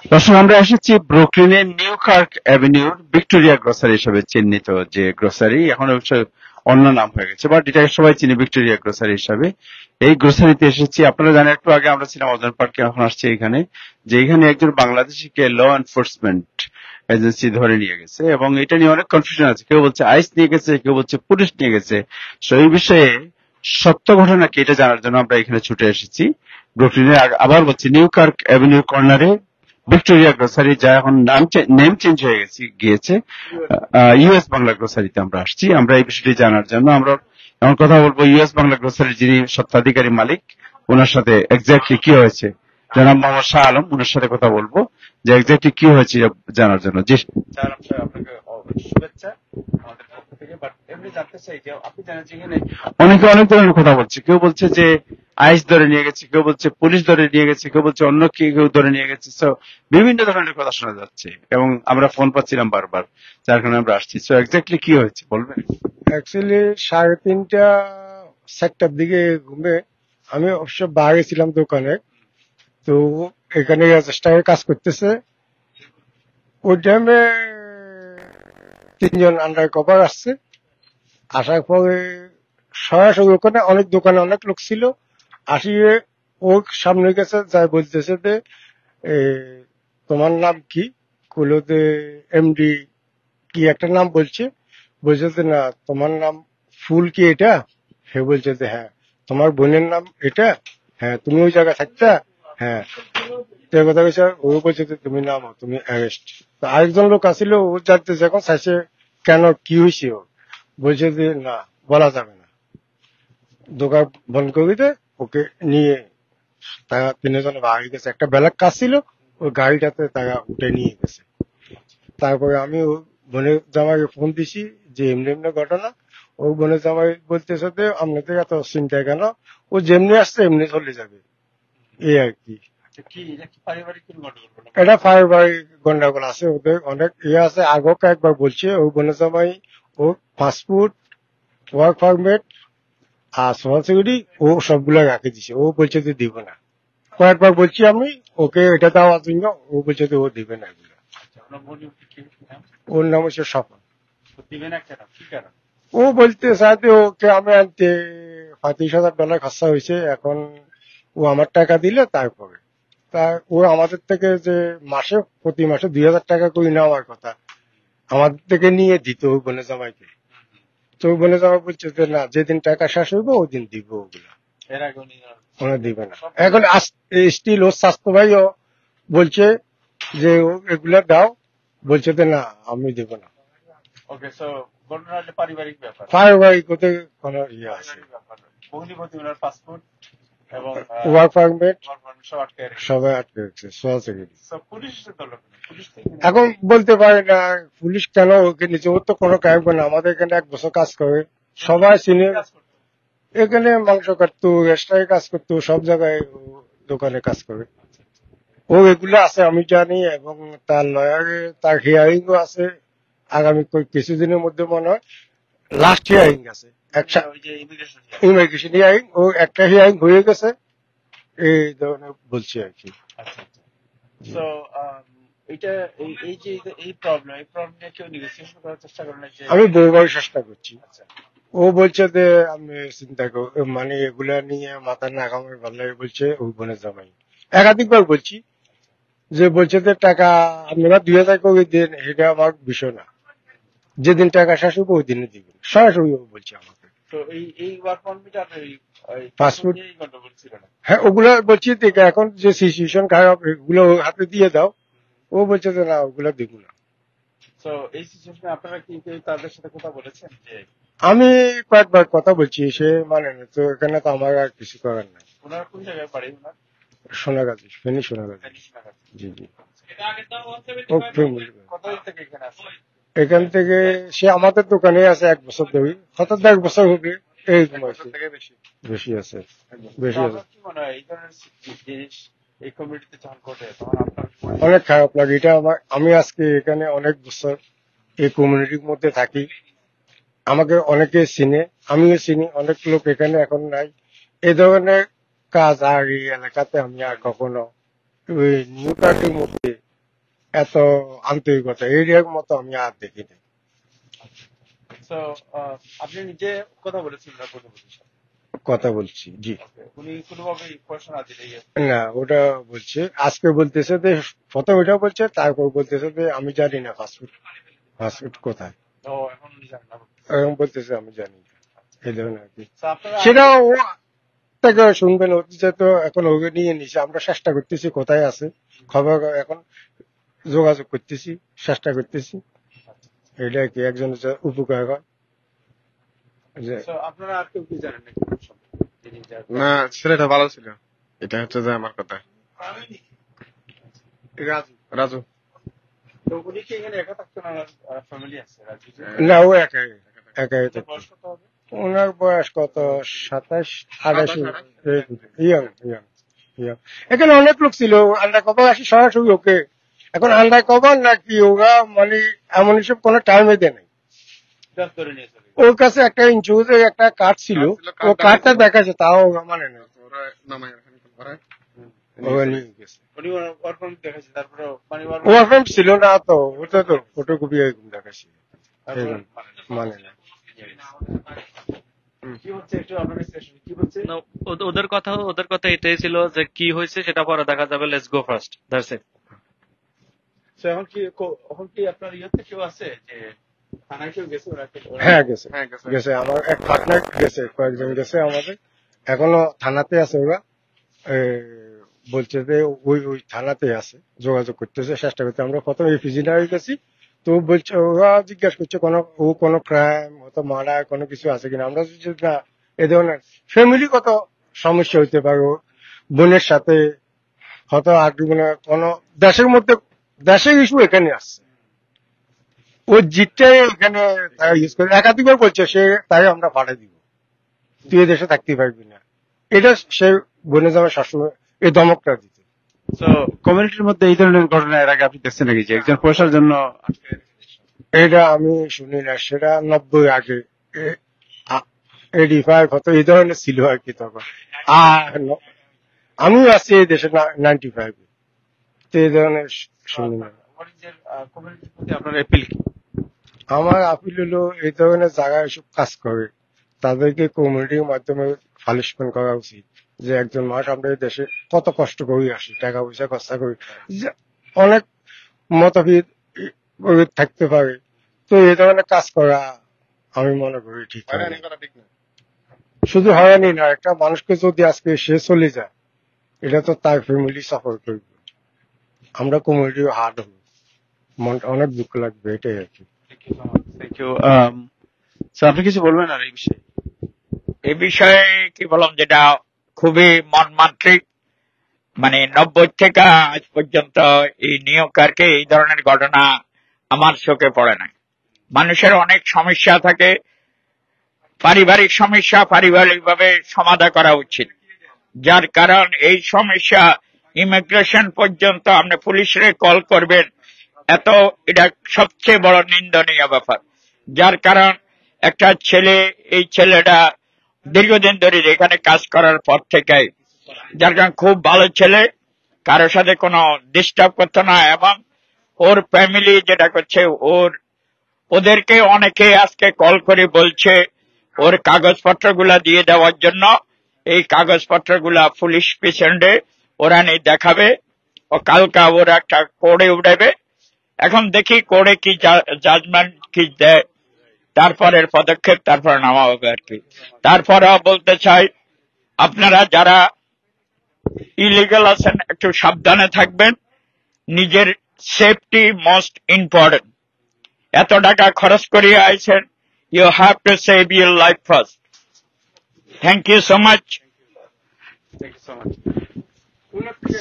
দর্শক, আমরা এসেছি ব্রুকলিনের নিউ কার্ক অ্যাভিনিউর ভিক্টোরিয়া গ্রোসারি হিসেবে চিহ্নিত যে গ্রোসারি, এখন অবশ্য অন্য নাম হয়ে গেছে, বাট এটা সবাই চিনি ভিক্টোরিয়া গ্রোসারি হিসাবে। এই গ্রোসারিতে এসেছি, আপনারা জানেন একটু আগে আমরা ছিলাম ওজন পার্কে, এখন আসছি এখানে, যে এখানে একজন বাংলাদেশিকে ল এনফোর্সমেন্ট এজেন্সি ধরে নিয়ে গেছে এবং এটা নিয়ে অনেক কনফিউশন আছে। কেউ বলছে আইস নিয়ে গেছে, কেউ বলছে পুলিশ নিয়ে গেছে। তো এই বিষয়ে সত্য ঘটনা কি এটা জানার জন্য আমরা এখানে ছুটে এসেছি ব্রুকলিনের, আবার বলছি নিউ কার্ক অ্যাভিনিউ কর্নারে ভিক্টোরিয়া গ্রোসারি, যা এখন নেম চেঞ্জ হয়ে গিয়েছে ইউএস বাংলা গ্রোসারিতে আমরা আসছি। আমরা এই বিষয়টি জানার জন্য আমরা এখন কথা বলবো ইউএস বাংলা গ্রোসারির যিনি স্বত্বাধিকারী মালিক, ওনার সাথে এক্স্যাক্টলি কি হয়েছে, জনাব মোহাম্মদ শাহ আলম, ওনার সাথে কথা বলবো যে এক্স্যাক্টলি কি হয়েছে জানার জন্য। জি স্যার, আপনাকে শুভেচ্ছা আমাদের পক্ষ থেকে। বাট এমনি জানতে চাই যে আপনি জানেন যে এখানে অনেকে অনেক ধরনের কথা বলছে। কেউ বলছে যে আইস ধরে নিয়ে গেছে, কেউ বলছে পুলিশ ধরে নিয়ে গেছে, কেউ বলছে অন্য কেউ ধরে নিয়ে গেছে। সো বিভিন্ন ধরনের কথা শোনা যাচ্ছে এবং আমরা ফোন পাচ্ছিলাম বারবার, যার কারণে আমরা আসছি। সো এক্স্যাক্টলি কি হয়েছে বলবেন? অ্যাকচুয়ালি 3:30 4টার দিকে ঘুমে আমি অবশ্য বাইরে ছিলাম দোকানে। তো এখানে রেজিস্টারে কাজ করতেছে। ওই টাইমে 3জন আন্ডার কভার আসছে। আসার পরে সরাসরি দোকানে অনেক লোক ছিল। আসিয়ে ওর সামনে গেছে, যাই বলতেছে যে এ, তোমার নাম কি? কইলো যে এমডি কি একটা নাম বলছে। বলছে যে না, তোমার নাম ফুল কি এটা? সে বলছে যে হ্যাঁ। তোমার বোনের নাম এটা? হ্যাঁ। তুমি ওই জায়গায় থাকতা? হ্যাঁ। তো এই কথা কইছে। ও বলছে যে তুমি নামো, তুমি অ্যারেস্ট। তো আরেকজন লোক আসিল, ও জানতেছে এখন চাইছে কেন, কি হয়েছে ওর। বলছে যে না, বলা যাবে না। দোকান বন্ধ করে দিতে ওকে নিয়ে তারা 3জনে বাড়ি গেছে। একটা বেলার কাজ ছিল, ওই গাড়িটাতে তারা উঠে নিয়ে গেছে। তারপরে আমি ও বোনের জামাইকে ফোন দিছি যে এমনি এমনি ঘটনা। ও বোনের জামাই বলতেছে যে আপনাদের এত চিন্তা কেন, ও যেমনি আসছে এমনি চলে যাবে, এই আর কি। এটা পারিবারিক গন্ডগোল আছে, ওদের অনেক ইয়ে আছে। আগেও একবার বলছে ও বোনের জামাই ও পাসপোর্ট, ওয়ার্ক পারমিট আর সোশ্যাল সিকিউরিটি ও সবগুলো রাখে দিছে। ও বলছে যে দিব না। কয়েকবার বলছি আমি ওকে এটা দেওয়ার জন্য, ও বলছে যে ও দিবে না এগুলো। ওর নাম হচ্ছে স্বপন। ও বলতে চায় যে ওকে আমি আনতে $35,000 খরচা হয়েছে, এখন ও আমার টাকা দিলে তারপরে। তা ও আমাদের থেকে যে প্রতি মাসে 2,000 টাকা করে নেওয়ার কথা, আমাদের থেকে নিয়ে দিত ওই বোনের জামাইকে। তো ওই বোনের জামাই বলছে যে না, যেদিন টাকা শেষ হইব ওই দিন দিব ওগুলা, ওরা দিবে না। এখন স্টিল ওর স্বাস্থ্য ভাইও বলছে যে এগুলা দাও, বলছে যে না, আমি দেব না। পারিবারিক ওদের কোন ইয়ে আছে, ওয়ার্ক পারমিট সবাই আটকে রেখেছে, সোশ্যাল সিকিউরিটি। এখন বলতে পারে না পুলিশ কেন ওকে নিচে, ওর তো কোনো কাজ করে না। আমাদের এখানে 1 বছর কাজ করে, সবাই চিনে। এখানে মাংস কাটতো, রেস্টারে কাজ করতো, সব জায়গায় দোকানে কাজ করে। ও এগুলো আছে আমি জানি, এবং তার লয়ারে তার হিয়ারিংও আছে আগামী কিছুদিনের মধ্যে, মনে হয় লাস্ট হিয়ারিং আছে। ইমিগ্রেশন হিয়ারিং, ও একটা হিয়ারিং হয়ে গেছে, এই ধরনের বলছি আর কি। আমি বহুবার চেষ্টা করছি। ও বলছে যে আমি চিন্তা মানে এগুলা নিয়ে মাথা না কামাই ভালো বলছে ওই বোনের জামাই। একাধিকবার বলছি যে, বলছে যে টাকা আপনারা 2,000 করে দেন, এটা আমার বিষয় না, যেদিন টাকা শেষ হবে ওই দিনে দিবেন, সরাসরি বলছে আমাকে। পাসপোর্ট, হ্যাঁ ওগুলা বলছি। এখন যে সিচুয়েশন খারাপ, এগুলো হাতে দিয়ে দাও। ও বলছে যে না, ওগুলা দিব না। আমি কয়েকবার কথা বলছি, সে মানে না। তো এখানে তো আমার আর কিছু করার নাই। সোনাগাজী, ফেনী সোনাগাজী। জি জি। এখান থেকে সে আমাদের দোকানে আছে 1 বছর ধরে, হঠাৎ 1 বছর হবে এই বেশি আছে, বেশি আছে। অনেক খারাপ লাগে এটা আমার। আমি আজকে এখানে অনেক বছর এই কমিউনিটির মধ্যে থাকি, আমাকে অনেকে চিনে, আমিও চিনি অনেক লোক এখানে এখন নাই। এই ধরনের কাজ আর এই এলাকাতে আমি আর কখনো ওই নিউ পার্কের মধ্যে এত আন্তরিকতা এরিয়ার মতো আমি আর দেখিনি। তো আপনি নিজে কথা বলেছেন না প্রধানমন্ত্রীর সাথে? কথা বলছি, জি। উনি কোনোভাবে ঘোষণা দিলে না, ওটা বলছে আজকে বলতেছে যে প্রথম ওটা বলছে, তারপর বলতেছে যে আমি জানি না ফাস্টফুড ফাস্টফুড কোথায়, এখন জানেন না। এরকম বলতেছে আমি জানি না, এই ধরনের আর কি। তো আপনারা সেটা ও থেকে শুনবেন, অতীতে তো এখন ওকে নিয়ে নিছে, আমরা চেষ্টা করতেছি কোথায় আছে খবর এখন যোগাযোগ করতেছি, চেষ্টা করতেছি, এটা কি একজনের যে উপকার হয় যে। তো আপনারা আর কেউ কি জানেন নাকি যিনি না, ছেলেটা ভালো ছিল, এটা হচ্ছে যে আমার কথা। রাজু রাজু। তো উনি কি এখানে একা থাকতেন না ফ্যামিলি আছে রাজু জি? না, ও একাই একাই তো থাকতো। বয়স কত হবে? ওনার বয়স কত, 27 28 ইয়াং ইয়াং ইয়াং। এখানে অনেক লোক ছিল, আন্ডার কভার আসি সরাসরি ওকে। এখন আন্ডার কভার নাকি ওরা মানে এমন হিসেব কোনো টাইমে দেয় নাই। গ্রেফতার করে নিয়ে চলে গেছে। ওর কাছে একটা ইন্স্যুরেন্সের একটা কার্ড ছিল, ও কার্ডটা দেখাচ্ছে, তাও ওরা মানে না, ওরা নামায় রাখেন করে। ওরা নিয়ে গেছে। উনি ওয়ার ফ্রম দেখাচ্ছে, তারপরে মানে ওয়ারফ্রেম ছিল না তো, ওটা তো ফটোকপি এরকম দেখাচ্ছে, এরকম মানে না। কি হচ্ছে একটু আপনার স্টেশন কি হচ্ছে? না, ওদের কথা এটাই ছিল যে কি হয়েছে সেটা পরে দেখা যাবে, let's go first, that's it. তো এখন কি আপনার ইয়েতে কেউ আছে যে থানায় কেউ গেছে ওরা হ্যাঁ গেছে, হ্যাঁ, গেছে। গেছে আমার এক পার্টনার গেছে, কয়েকজন গেছে আমাদের, এখনো থানাতে আছে ওরা। এ, বলছে যে ওই ওই থানাতে আছে, যোগাযোগ করতেছে, চেষ্টা করতে। আমরা প্রথম এফিজিনারি গেছি, তো বলছে, ওরা জিজ্ঞাসা করছে কোনো ক্রাইম হয়তো মারা কোনো কিছু আছে কিনা। আমরা বলছি না, এ ধরনের ফ্যামিলিগত সমস্যা হইতে পারে, ওর বোনের সাথে হয়তো আগ্রহ কোনো দেশের মধ্যে, দেশের ইস্যু এখানে আসছে, ওই জিতটাই এখানে তারা ইউজ করে। একাধিকবার বলছে সে, তাই আমরা পাঠিয়ে দিব, তুই এ দেশে থাকতে পারবি না, এটা সে বনে যাবে সবসময় এই ধমকটা দিতে। তো কমিউনিটির মধ্যে এই ধরনের ঘটনা এর আগে আপনি দেখছেন নাকি যে একজন পয়সার জন্য এটা আমি শুনি না, সেটা 90 আগে 85 হয়তো এই ধরনের ছিল আর কি তখন। আর আমিও আছি এই দেশে 95, তো এই ধরনের শুনি না। কমিউনিটির প্রতি আপনার অ্যাপিল কি? আমার আপিল হলো, এই ধরনের জায়গায় এসব কাজ করে তাদেরকে কমিউনিটির মাধ্যমে পানিশমেন্ট করা উচিত। যে একজন মানুষ, আমরা এই দেশে কত কষ্ট করি আসি, টাকা পয়সা খরচা করি, যে অনেক মতভেদ থাকতে পারে, তো এই ধরনের কাজ করা আমি মনে করি ঠিক হয় না। হয়রানি করা ঠিক না। শুধু হয়রানি না, একটা মানুষকে যদি আজকে সে চলে যায়, এটা তো তার ফ্যামিলি সাফার করবে, আমরা কমিউনিটি হার্ড হবো, মনটা অনেক দুঃখ লাগবে, এটাই আর কি। Thank you. আপনি কিছু বলবেন আর এই বিষয়ে? এ বিষয়ে কি বললাম, যেটা খুবই মর্মান্তিক, মানে 90 থেকে আজ পর্যন্ত এই নিউ ইয়র্কে এই ধরনের ঘটনা আমার চোখে পড়ে না। মানুষের অনেক সমস্যা থাকে, পারিবারিক সমস্যা পারিবারিকভাবে সমাধান করা উচিত, যার কারণ এই সমস্যা ইমিগ্রেশন পর্যন্ত আপনি পুলিশে কল করবেন, এটা সবচেয়ে বড় নিন্দনীয় ব্যাপার। যার কারণ একটা ছেলে, এই ছেলেটা দীর্ঘদিন ধরে এখানে কাজ করার পর থেকে, যার কারণ খুব ভালো ছেলে, কারোর সাথে কোনো ডিস্টার্ব করতো না, এবং ওর ফ্যামিলি যেটা করছে, ওদেরকে অনেকে আজকে কল করে বলছে ওর কাগজপত্রগুলা দিয়ে দেওয়ার জন্য। এই কাগজপত্রগুলা পুলিশ পেশেন্টে ওরা নিয়ে দেখাবে, ও কালকা ওরা একটা কোর্টে উঠাবে। এখন দেখি কোর্টে কি জাজমেন্ট কি দেয়, তারপরের পদক্ষেপ তারপর নেওয়া হবে আর কি। তারপরেও বলতে চাই, আপনারা যারা ইলিগাল আছেন একটু সাবধানে থাকবেন, নিজের সেফটি মোস্ট ইম্পর্টেন্ট। এত টাকা খরচ করিয়ে আইছেন, you have to save your life first. Thank you so much.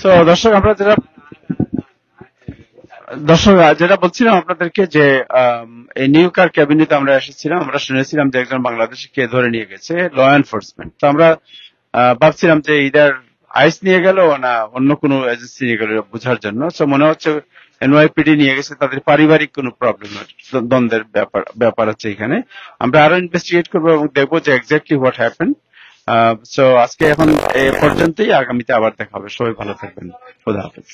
So দর্শক যেটা বলছিলাম আপনাদেরকে যে এই নিউ ইয়র্ক ক্যাবিনেটে আমরা এসেছিলাম, আমরা শুনেছিলাম যে একজন বাংলাদেশিকে ধরে নিয়ে গেছে ল এনফোর্সমেন্ট। তো আমরা ভাবছিলাম যে ইদার আইস নিয়ে গেল না অন্য কোনো এজেন্সি নিয়ে গেল বোঝার জন্য। তো মনে হচ্ছে এনওয়াইপিডি নিয়ে গেছে, তাদের পারিবারিক কোনো প্রবলেম, দ্বন্দ্বের ব্যাপার আছে এখানে। আমরা আরো ইনভেস্টিগেট করবো এবং দেখবো যে এক্স্যাক্টলি হোয়াট হ্যাপেন। সো আজকে এখন এ পর্যন্তই, আগামীতে আবার দেখা হবে। সবাই ভালো থাকবেন, খোদা হাফেজ।